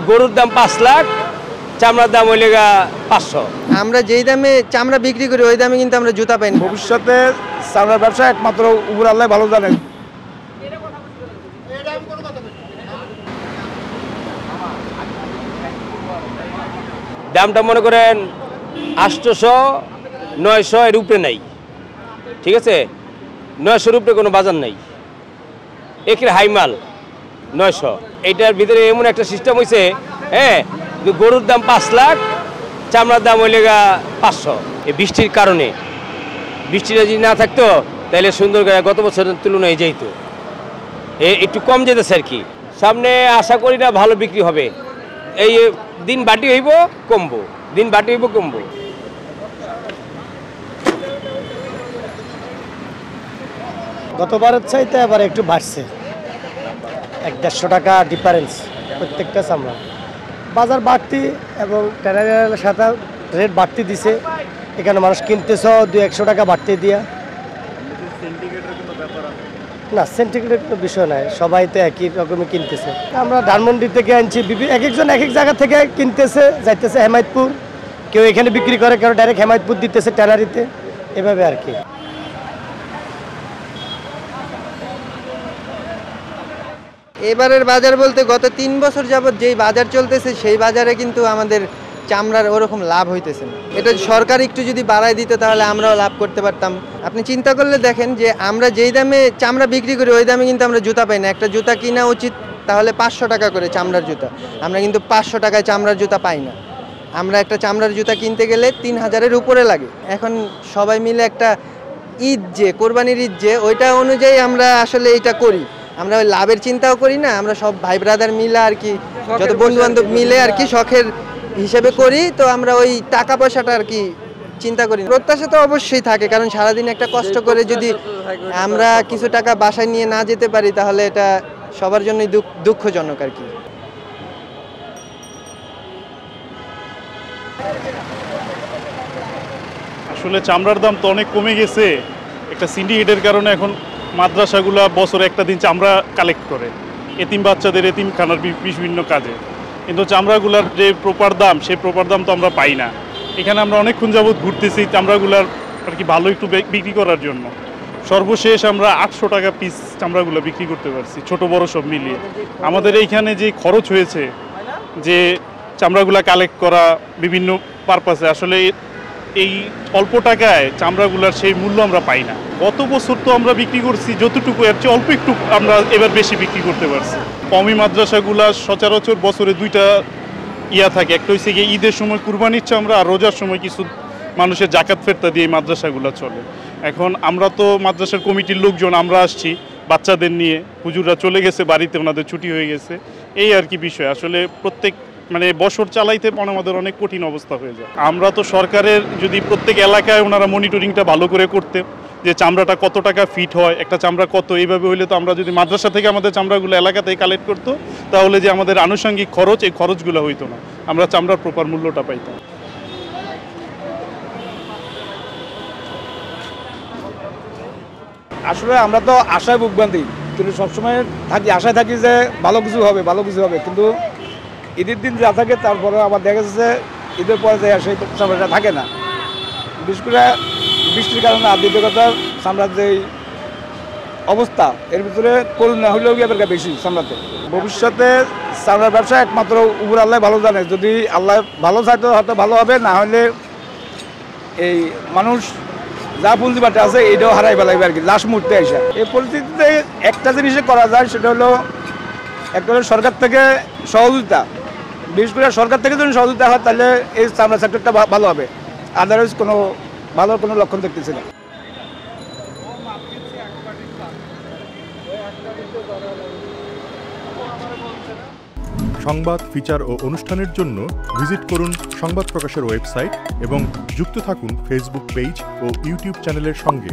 গরুর দাম 5 লাখ, চামড়ার দাম হইলে 500। আমরা যেই দামে চামড়া বিক্রি করি ওই দামে কিন্তু আমরা জুতা পাই না। ভবিষ্যতে চামড়ার ব্যবসা একমাত্র উপর আল্লাহ ভালো জানেন। দামটা মনে করেন 800 900 এর উপরে নাই, ঠিক আছে? 900-এর উপরে কোনো বাজার নাই, একের হাইমাল 900। এইটার ভিতরে এমন একটা সিস্টেম হয়েছে, হ্যাঁ, গরুর দাম 5 লাখ, চামড়ার দাম হইলে 500। এই বৃষ্টির কারণে, বৃষ্টিটা যদি না থাকতো তাহলে সুন্দর গত বছরের তুলনায় যাইতো, একটু কম যেতেছে আর কি। সামনে আশা করি না ভালো বিক্রি হবে। এই দিন বাটি হইব কমবো, দিন বাটি হইব কমবো। গতবারের চাইতে এবার একটু বাড়ছে, 100-150 টাকা ডিফারেন্স প্রত্যেকটা চামড়া। বাজার বাড়তি এবং ট্রেনের সাথে রেট বাড়তি দিছে, এখানে মানুষ কিনতেছ 200-100 টাকা বাড়তি দিয়া। না, সেন্টিগ্রেডের কোনো বিষয় নাই, সবাই তো একই রকমই কিনতেছে। আমরা ধানমন্ডি থেকে আনছি, এক একজন এক এক জায়গা থেকে কিনতেছে, যাইতেছে হেমায়তপুর, কেউ এখানে বিক্রি করে, কেউ ডাইরেক্ট হেমায়তপুর দিতেছে ট্যানারিতে, এভাবে আর কি। এবারের বাজার বলতে গত 3 বছর যাবত যেই বাজার চলতেছে সেই বাজারে কিন্তু আমাদের চামড়ার ওরকম লাভ হইতেছে না। এটা সরকার একটু যদি বাড়ায় দিত তাহলে আমরাও লাভ করতে পারতাম। আপনি চিন্তা করলে দেখেন যে আমরা যেই দামে চামড়া বিক্রি করি ওই দামে কিন্তু আমরা জুতা পাই না। একটা জুতা কিনা উচিত তাহলে 500 টাকা করে চামড়ার জুতা, আমরা কিন্তু 500 টাকায় চামড়ার জুতা পাই না। আমরা একটা চামড়ার জুতা কিনতে গেলে 3000-এর উপরে লাগে। এখন সবাই মিলে একটা ঈদ, যে কোরবানির ঈদ, যে ওইটা অনুযায়ী আমরা আসলে এটা করি। আমরা ওই লাভের চিন্তাও করি না, আমরা সব ভাই ব্রাদার মিলে আর কি, যত বন্ধু বান্ধব মিলে আর কি শখের হিসেবে করি। তো আমরা ওই টাকা পয়সাটা আর কি চিন্তা করি। প্রত্যাশা তো অবশ্যই থাকে, কারণ সারাদিন একটা কষ্ট করে যদি আমরা কিছু টাকা বাসায় নিয়ে না যেতে পারি তাহলে এটা সবার জন্যই দুঃখজনক আর কি। আসলে চামড়ার দাম তো অনেক কমে গেছে, একটা সিন্ডিকেটের কারণে এখন মাদ্রাসাগুলা বছরে একটা দিন চামড়া কালেক্ট করে এতিম বাচ্চাদের এতিমখানার বিভিন্ন কাজে, কিন্তু চামড়াগুলার যে প্রপার দাম সেই প্রপার দাম তো আমরা পাই না। এখানে আমরা অনেকক্ষণ যাবৎ ঘুরতেছি চামড়াগুলার আর কি ভালো একটু বিক্রি করার জন্য। সর্বশেষ আমরা 800 টাকা পিস চামড়াগুলো বিক্রি করতে পারছি, ছোট বড় সব মিলিয়ে। আমাদের এইখানে যে খরচ হয়েছে যে চামড়াগুলা কালেক্ট করা বিভিন্ন পারপাসে, আসলে এই অল্প টাকায় চামড়াগুলার সেই মূল্য আমরা পাই না। গত বছর তো আমরা বিক্রি করছি যতটুকু, এর চেয়ে অল্প একটু আমরা এবার বেশি বিক্রি করতে পারছি। কমি মাদ্রাসাগুলা সচরাচর বছরে 2টা থাকে, একটা হচ্ছে গিয়ে ঈদের সময় কুরবানির চামড়া, আর রোজার সময় কিছু মানুষের জাকাত ফেরতা দিয়ে এই মাদ্রাসাগুলো চলে। এখন আমরা তো মাদ্রাসার কমিটির লোকজন আমরা আসছি বাচ্চাদের নিয়ে, হুজুররা চলে গেছে বাড়িতে, ওনাদের ছুটি হয়ে গেছে, এই আর কি বিষয়। আসলে প্রত্যেক বছর চালাইতে আমাদের অনেক কঠিন অবস্থা হয়ে যায়। আমরা তো সরকারের যদি প্রত্যেক এলাকায় ওনারা মনিটরিংটা ভালো করে করতে, যে চামড়াটা কত টাকা ফিট হয়, একটা চামড়া কত, এইভাবে হইলে তো আমরা যদি মাদ্রাসা থেকে আমাদের চামড়াগুলো এলাকাতেই কালেক্ট করতো তাহলে যে আমাদের আনুষঙ্গিক খরচ, এই খরচগুলো হইতো না, আমরা চামড়ার প্রপার মূল্যটা পাইতাম। আসলে আমরা তো আশায় বুক বাঁধি, কিন্তু সবসময় আশায় থাকি যে ভালো কিছু হবে, কিন্তু ঈদের দিন যা থাকে তারপরে আবার দেখা যাচ্ছে ঈদের পরে যে সেই চামড়াটা থাকে না। বিশেষ করে বৃষ্টির কারণে আর্থিকতার চামড়ার যে অবস্থা, এর ভিতরে করুন না হলেও গিয়ে বেশি চামড়াতে। ভবিষ্যতে চামড়ার ব্যবসা একমাত্র উপর আল্লাহ ভালো জানে। যদি আল্লাহ ভালো চাইতে হয়তো ভালো হবে, না হলে এই মানুষ যা পুঁজিবাটা আছে এটাও হারাই ফেলাইবে আর কি লাস্ট মুহূর্তে এসে। এই পরিস্থিতিতে একটা জিনিসে করা যায়, সেটা হলো একটা হলো সরকার থেকে সহযোগিতা। বিশেষ করে সরকার থেকে যদি সহযোগিতা হয় তাহলে এই চামড়া সেক্টরটা ভালো হবে, আদারওয়াইজ ভালো কোনো লক্ষণ দেখতেছি না। সংবাদ, ফিচার ও অনুষ্ঠানের জন্য ভিজিট করুন সংবাদ প্রকাশের ওয়েবসাইট এবং যুক্ত থাকুন ফেসবুক পেজ ও ইউটিউব চ্যানেলের সঙ্গে।